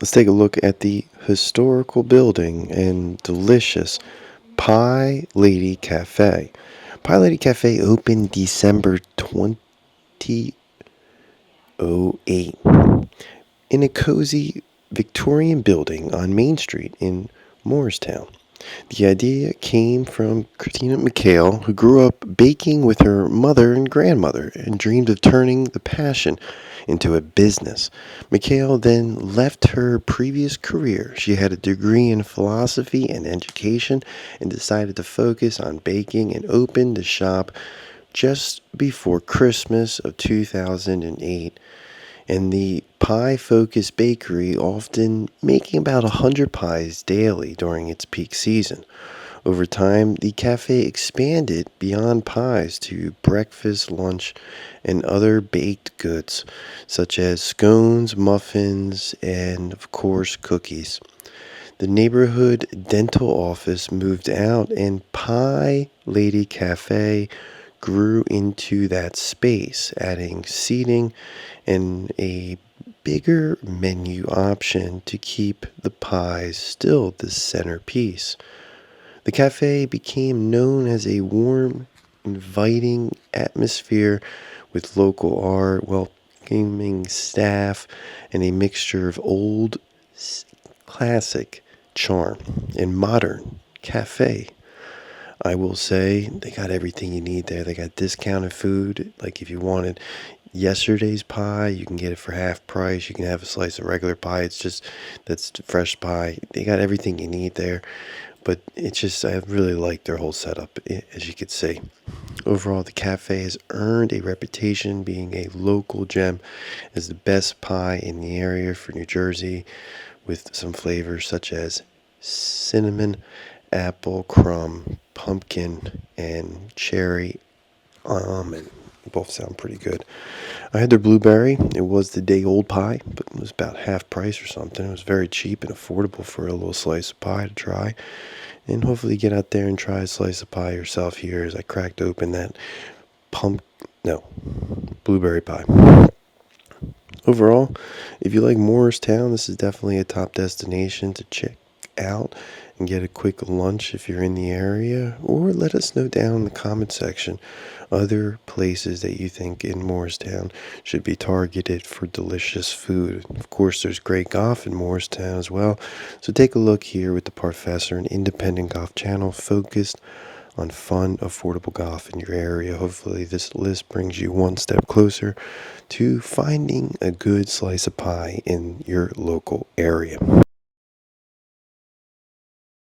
Let's take a look at the historical building and delicious Pie Lady Café. Pie Lady Cafe opened December 2008 in a cozy Victorian building on Main Street in Moorestown. The idea came from Christine McHale, who grew up baking with her mother and grandmother and dreamed of turning the passion into a business. McHale then left her previous career. She had a degree in philosophy and education and decided to focus on baking and opened the shop just before Christmas of 2008, and the pie-focused bakery often making about 100 pies daily during its peak season. Over time, the cafe expanded beyond pies to breakfast, lunch, and other baked goods, such as scones, muffins, and, of course, cookies. The neighborhood dental office moved out, and Pie Lady Cafe grew into that space, adding seating and a bigger menu option to keep the pies still the centerpiece. The cafe became known as a warm, inviting atmosphere with local art, welcoming staff, and a mixture of old classic charm and modern cafe. I will say they got everything you need there. They got discounted food. Like if you wanted yesterday's pie, you can get it for half price. You can have a slice of regular pie. That's fresh pie. They got everything you need there. But I really like their whole setup, as you could see. Overall, the cafe has earned a reputation being a local gem as the best pie in the area for New Jersey, with some flavors such as cinnamon, apple, crumb, pumpkin, and cherry almond. Both sound pretty good. I had their blueberry. It was the day old pie, but it was about half price or something. It was very cheap and affordable for a little slice of pie to try. And hopefully get out there and try a slice of pie yourself here as I cracked open that blueberry pie. Overall, if you like Moorestown, this is definitely a top destination to check out and get a quick lunch if you're in the area, or let us know down in the comment section other places that you think in Moorestown should be targeted for delicious food. Of course, there's great golf in Moorestown as well, so take a look here with the Professor, an independent golf channel focused on fun, affordable golf in your area. Hopefully, this list brings you one step closer to finding a good slice of pie in your local area.